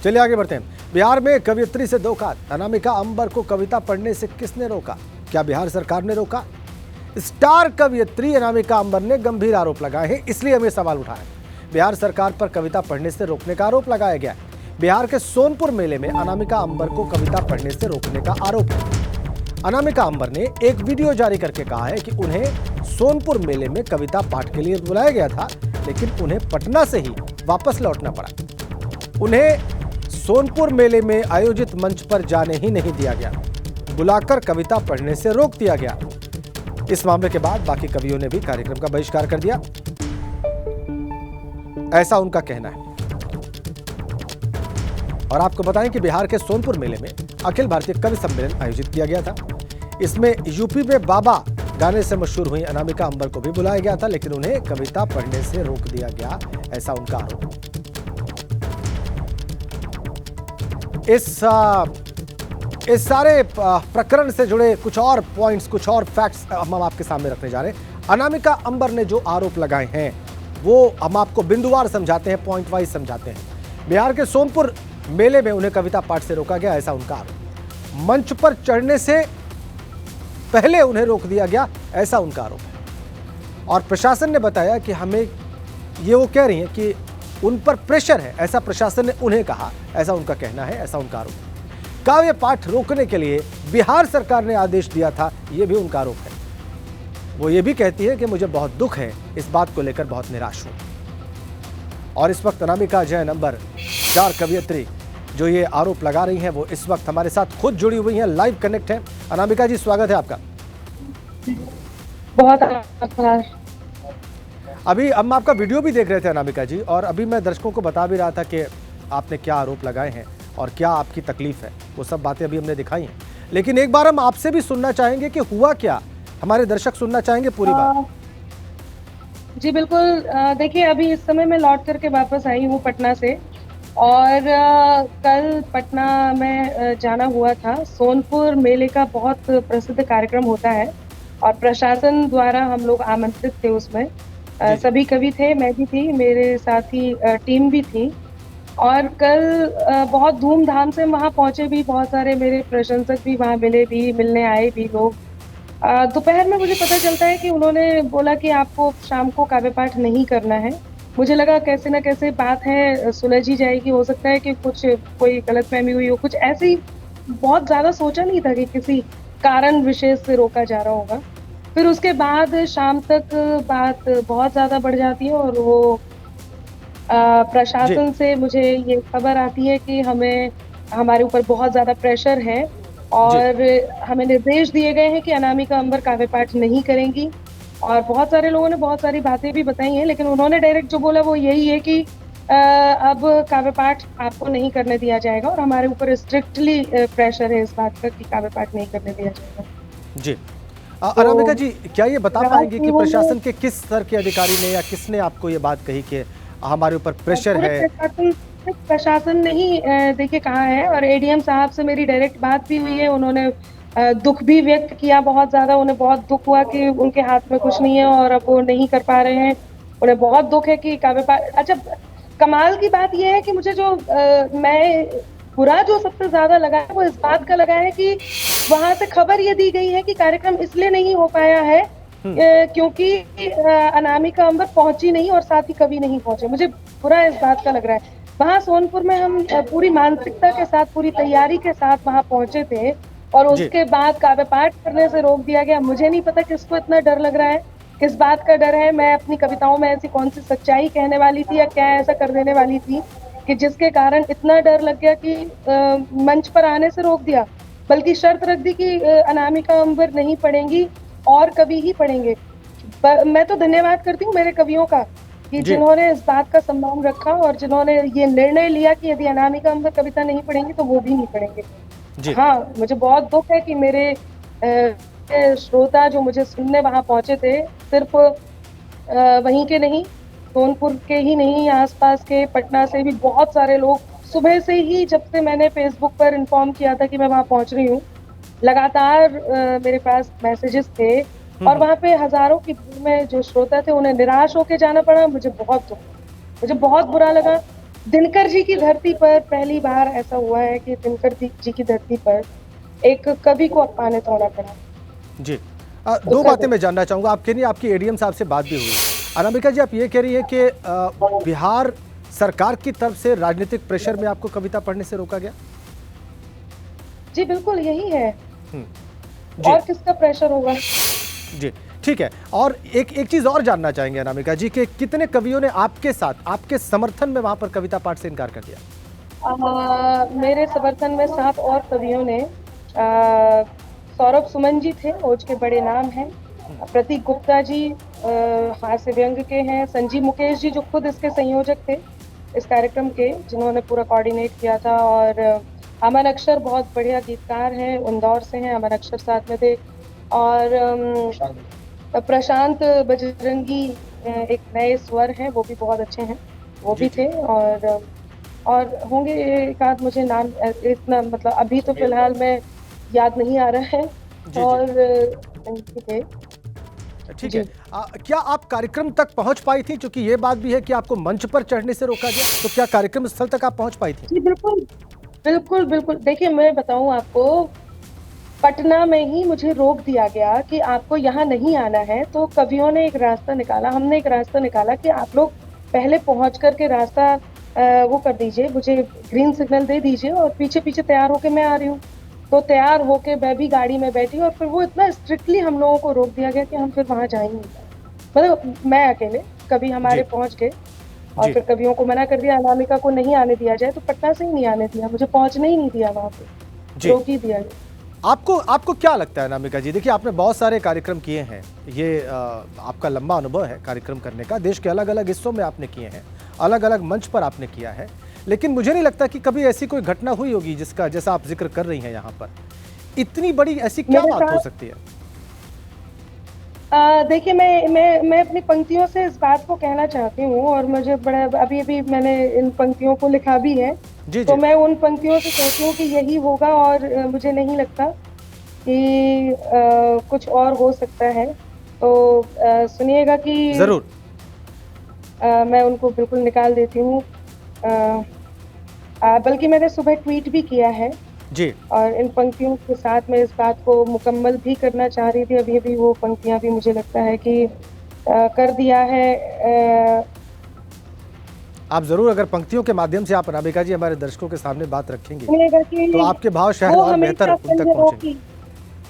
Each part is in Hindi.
चलिए आगे बढ़ते हैं। बिहार में कवियत्री से धोखा, अनामिका अंबर को कविता पढ़ने से किसने रोका? क्या बिहार सरकार ने रोका? स्टार कवियत्री अनामिका अंबर ने गंभीर आरोप लगाए हैं, इसलिए हमें सवाल उठा है। बिहार सरकार पर कविता पढ़ने से रोकने का आरोप लगाया गया है। बिहार के सोनपुर मेले में अनामिका अंबर को कविता पढ़ने से रोकने का आरोप है। अनामिका अंबर ने एक वीडियो जारी करके कहा है कि उन्हें सोनपुर मेले में कविता पाठ के लिए बुलाया गया था, लेकिन उन्हें पटना से ही वापस लौटना पड़ा। उन्हें सोनपुर मेले में आयोजित मंच पर जाने ही नहीं दिया गया, बुलाकर कविता पढ़ने से रोक दिया गया। इस मामले के बाद बाकी कवियों ने भी कार्यक्रम का बहिष्कार कर दिया, ऐसा उनका कहना है। और आपको बताएं कि बिहार के सोनपुर मेले में अखिल भारतीय कवि सम्मेलन आयोजित किया गया था। इसमें यूपी में बाबा गाने से मशहूर हुई अनामिका अंबर को भी बुलाया गया था, लेकिन उन्हें कविता पढ़ने से रोक दिया गया, ऐसा उनका आरोप है। इस सारे प्रकरण से जुड़े कुछ और पॉइंट्स, कुछ और फैक्ट्स हम आपके सामने रखने जा रहे हैं। अनामिका अंबर ने जो आरोप लगाए हैं वो हम आपको बिंदुवार समझाते हैं, पॉइंट वाइज समझाते हैं। बिहार के सोनपुर मेले में उन्हें कविता पाठ से रोका गया, ऐसा उनका आरोप। मंच पर चढ़ने से पहले उन्हें रोक दिया गया, ऐसा उनका आरोप है। और प्रशासन ने बताया कि हमें, ये वो कह रही हैं कि उन पर प्रेशर है, ऐसा प्रशासन ने उन्हें कहा, ऐसा उनका कहना है, ऐसा उनका आरोप है। काव्य पाठ रोकने के लिए बिहार सरकार ने आदेश दिया था, यह भी उनका आरोप है। वो ये भी कहती है कि मुझे बहुत दुख है, इस बात को लेकर बहुत निराश हूं। और इस वक्त अनामिका जैन अंबर, स्टार कवियत्री, जो ये आरोप लगा रही हैं, वो इस वक्त हमारे साथ खुद जुड़ी हुई हैं, लाइव कनेक्ट है। अनामिका जी, स्वागत है आपका। बहुत आभार। अभी हम आपका वीडियो भी देख रहे थे अनामिका जी, और अभी मैं दर्शकों को बता भी रहा था कि आपने क्या आरोप लगाए हैं और क्या आपकी तकलीफ है, वो सब बातें अभी हमने दिखाई हैं। लेकिन एक बार हम आपसे भी सुनना चाहेंगे कि हुआ क्या, हमारे दर्शक सुनना चाहेंगे पूरी बात। जी बिल्कुल। देखिए, अभी इस समय मैं लौट करके वापस आई हूँ पटना से, और कल पटना में जाना हुआ था। सोनपुर मेले का बहुत प्रसिद्ध कार्यक्रम होता है और प्रशासन द्वारा हम लोग आमंत्रित थे उसमें। सभी कवि थे, मैं भी थी, मेरे साथ ही टीम भी थी। और कल बहुत धूमधाम से वहाँ पहुँचे भी, बहुत सारे मेरे प्रशंसक भी वहाँ मिले भी, मिलने आए भी लोग। दोपहर में मुझे पता चलता है कि उन्होंने बोला कि आपको शाम को काव्य पाठ नहीं करना है। मुझे लगा कैसे ना कैसे बात है, सुलझ ही जाएगी। हो सकता है कि कोई गलतफहमी हुई हो, कुछ ऐसे ही। बहुत ज़्यादा सोचा नहीं था कि किसी कारण विशेष से रोका जा रहा होगा। फिर उसके बाद शाम तक बात बहुत ज़्यादा बढ़ जाती है और वो प्रशासन से मुझे ये खबर आती है कि हमारे ऊपर बहुत ज़्यादा प्रेशर है और हमें निर्देश दिए गए हैं कि अनामिका अंबर काव्य पाठ नहीं करेंगी। और बहुत सारे लोगों ने बहुत सारी बातें भी बताई हैं, लेकिन उन्होंने डायरेक्ट जो बोला वो यही है कि अब काव्य पाठ आपको नहीं करने दिया जाएगा, और हमारे ऊपर स्ट्रिक्टली प्रेशर है इस बात का कि काव्य पाठ नहीं करने दिया जाएगा। जी अनामिका जी, क्या ये बता पाएंगे कि प्रशासन के किस स्तर के अधिकारी ने या किसने आपको ये बात कही कि हमारे ऊपर प्रेशर है? प्रशासन ने ही देखिए कहा है, और एडीएम साहब से मेरी डायरेक्ट बात भी हुई है। उन्होंने दुख भी व्यक्त किया बहुत ज़्यादा। उन्हें बहुत दुख हुआ कि उनके हाथ में कुछ नहीं है और अब वो नहीं कर पा रहे हैं। उन्हें बहुत दुख है कि काव्य पाठ। अच्छा, कमाल की बात यह है कि मुझे जो मैं बुरा जो सबसे ज़्यादा लगा है वो इस बात का लगा है कि वहाँ से खबर ये दी गई है कि कार्यक्रम इसलिए नहीं हो पाया है क्योंकि अनामिका अंबर पहुंची नहीं और साथ ही कवि नहीं पहुंचे। मुझे बुरा इस बात का लग रहा है। वहाँ सोनपुर में हम पूरी मानसिकता के साथ, पूरी तैयारी के साथ वहाँ पहुंचे थे, और उसके बाद काव्य पाठ करने से रोक दिया गया। मुझे नहीं पता किसको इतना डर लग रहा है, किस बात का डर है। मैं अपनी कविताओं में ऐसी कौन सी सच्चाई कहने वाली थी या क्या ऐसा कर देने वाली थी कि जिसके कारण इतना डर लग गया कि मंच पर आने से रोक दिया, बल्कि शर्त रख दी कि अनामिका अंबर नहीं पढ़ेंगी और कवि ही पढ़ेंगे। मैं तो धन्यवाद करती हूँ मेरे कवियों का कि जिन्होंने इस बात का सम्मान रखा और जिन्होंने ये निर्णय लिया कि यदि अनामिका अंबर कविता नहीं पढ़ेंगे तो वो भी नहीं पढ़ेंगे। हाँ, मुझे बहुत दुख है कि मेरे श्रोता जो मुझे सुनने वहाँ पहुँचे थे, सिर्फ वहीं के नहीं, सोनपुर के ही नहीं, आसपास के पटना से भी बहुत सारे लोग सुबह से ही, जब से मैंने फेसबुक पर इन्फॉर्म किया था कि मैं वहाँ पहुँच रही हूँ, लगातार मेरे पास मैसेजेस थे। और वहाँ पे हजारों की भीड़ में जो श्रोता थे उन्हें निराश होकर जाना पड़ा। मुझे बहुत बुरा लगा। दिनकर जी की धरती पर पहली बार ऐसा हुआ है कि जी की धरती पर एक कवि को अपमानित होना पड़ा। जी। दो उसका बातें मैं जानना चाहूँगा। आप कह रही हैं आपकी एडीएम साहब से बात भी हुई। अनामिका जी, आप ये कह रही हैं कि बिहार सरकार की तरफ से राजनीतिक प्रेशर में आपको कविता पढ़ने से रोका गया? जी बिल्कुल यही है। हुँ। जी। और किसका प्रेशर होगा? जी, ठीक है। और एक चीज़ और जानना चाहेंगे अनामिका जी कि कितने कवियों ने आपके साथ, आपके समर्थन में वहाँ पर कविता पाठ से इनकार कर दिया? मेरे समर्थन में 7 और कवियों ने सौरभ सुमन जी थे, ओज के बड़े नाम हैं। प्रतीक गुप्ता जी हास्य व्यंग के हैं। संजीव मुकेश जी जो खुद इसके संयोजक थे, इस कार्यक्रम के, जिन्होंने पूरा कोऑर्डिनेट किया था। और अमन अक्षर बहुत बढ़िया गीतकार हैं, इंदौर से हैं, अमन अक्षर साथ में थे। और प्रशांत बजरंगी एक नए स्वर हैं, वो भी बहुत अच्छे हैं, वो भी थे। और होंगे एक आध, मुझे नाम इतना मतलब अभी तो फिलहाल में याद नहीं आ रहा है। और ठीक है। ठीक है। क्या आप कार्यक्रम तक पहुंच पाई थी? क्योंकि ये बात भी है कि आपको मंच पर चढ़ने से रोका गया, तो क्या कार्यक्रम स्थल तक आप पहुंच पाई थी? जी बिल्कुल, बिल्कुल, बिल्कुल। देखिए मैं बताऊँ आपको, पटना में ही मुझे रोक दिया गया कि आपको यहाँ नहीं आना है। तो कवियों ने एक रास्ता निकाला, हमने एक रास्ता निकाला कि आप लोग पहले पहुँच कर के रास्ता वो कर दीजिए, मुझे ग्रीन सिग्नल दे दीजिए और पीछे-पीछे तैयार होके मैं आ रही हूँ। तो तैयार होके मैं भी गाड़ी में बैठी और फिर वो इतना स्ट्रिक्टली हम लोगों को रोक दिया गया कि हम फिर वहाँ जा ही नहीं पाए। मतलब मैं अकेले, कवि हमारे पहुँच गए और फिर कवियों को मना कर दिया, अनामिका को नहीं आने दिया जाए, तो पटना से ही नहीं आने दिया, मुझे पहुँचने ही नहीं दिया वहाँ पे, रोक ही दिया गया। आपको क्या लगता है अनामिका जी? देखिए, आपने बहुत सारे कार्यक्रम किए हैं, ये आपका लंबा अनुभव है कार्यक्रम करने का, देश के अलग-अलग हिस्सों में आपने किए हैं, अलग-अलग मंच पर आपने किया है। लेकिन मुझे नहीं लगता कि कभी ऐसी कोई घटना हुई होगी जिसका जैसा आप जिक्र कर रही हैं यहाँ पर। इतनी बड़ी ऐसी क्या बात हो सकती है? देखिए मैं अपनी पंक्तियों से इस बात को कहना चाहती हूँ और मुझे बड़ा अभी मैंने इन पंक्तियों को लिखा भी है। तो मैं उन पंक्तियों से कहती हूँ कि यही होगा और मुझे नहीं लगता कि कुछ और हो सकता है। तो सुनिएगा कि ज़रूर। मैं उनको बिल्कुल निकाल देती हूँ। बल्कि मैंने सुबह ट्वीट भी किया है। जी। और इन पंक्तियों के साथ मैं इस बात को मुकम्मल भी करना चाह रही थी। अभी वो पंक्तियाँ भी मुझे लगता है कि कर दिया है। आप ज़रूर, अगर पंक्तियों के माध्यम से आप अनामिका जी हमारे दर्शकों के सामने बात रखेंगी, कि तो आपके भाव शायद और बेहतर उन तक पहुँचेंगे।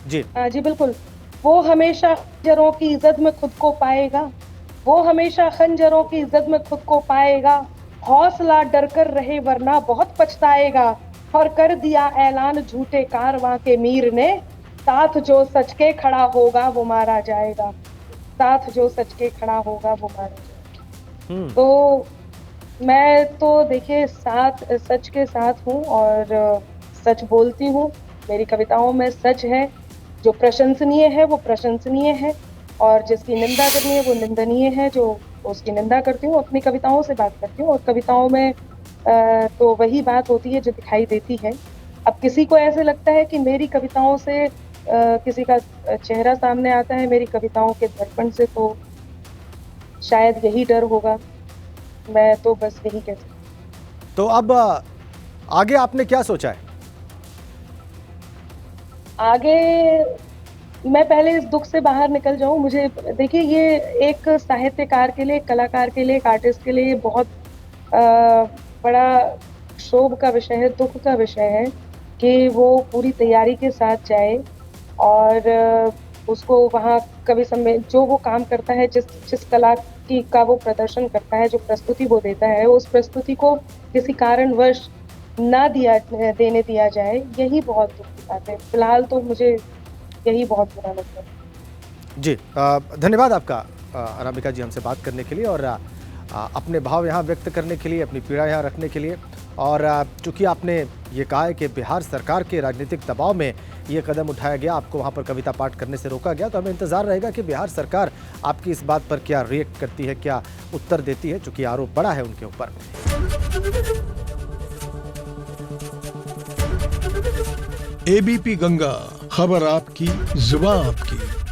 जी। जी बिल्कुल। वो हमेशा खंजरों की इज़्ज़त में खुद को पाएगा, वो हमेशा खंजरों की इज़्ज़त में खुद को पाएगा, हौसला डर कर रहे वरना बहुत पछताएगा। और कर दिया ऐलान झूठे कारवां के मीर ने, साथ जो सच के खड़ा होगा वो मारा जाएगा, साथ जो सच के खड़ा होगा वो मारा जाएगा। तो मैं तो देखिए सच के साथ हूँ और सच बोलती हूँ। मेरी कविताओं में सच है, जो प्रशंसनीय है वो प्रशंसनीय है और जिसकी निंदा करनी है वो निंदनीय है। जो उसकी निंदा करती हूँ, अपनी कविताओं से बात करती हूँ और कविताओं में तो वही बात होती है जो दिखाई देती है। अब किसी को ऐसे लगता है कि मेरी कविताओं से किसी का चेहरा सामने आता है, मेरी कविताओं के दर्पण से, तो शायद यही डर होगा। मैं तो बस यही कहती हूँ। तो अब आगे आपने क्या सोचा है? आगे मैं पहले इस दुःख से बाहर निकल जाऊँ। मुझे देखिए, ये एक साहित्यकार के लिए, एक कलाकार के लिए, एक आर्टिस्ट के लिए बहुत बड़ा क्षोभ का विषय है, दुःख का विषय है कि वो पूरी तैयारी के साथ जाए और उसको वहाँ कवि जो वो काम करता है, जिस कला का वो प्रदर्शन करता है, जो प्रस्तुति वो देता है, उस प्रस्तुति को किसी कारणवश ना देने दिया जाए, यही बहुत दुःख की बात है। फिलहाल तो मुझे यही बहुत बुरा लगता है। जी, धन्यवाद आपका अनामिका जी हमसे बात करने के लिए और अपने भाव यहाँ व्यक्त करने के लिए, अपनी पीड़ा यहाँ रखने के लिए। और चूँकि आपने ये कहा है कि बिहार सरकार के राजनीतिक दबाव में ये कदम उठाया गया, आपको वहाँ पर कविता पाठ करने से रोका गया, तो हमें इंतज़ार रहेगा कि बिहार सरकार आपकी इस बात पर क्या रिएक्ट करती है, क्या उत्तर देती है, चूँकि आरोप बड़ा है उनके ऊपर। एबीपी गंगा, खबर आपकी, जुबान आपकी।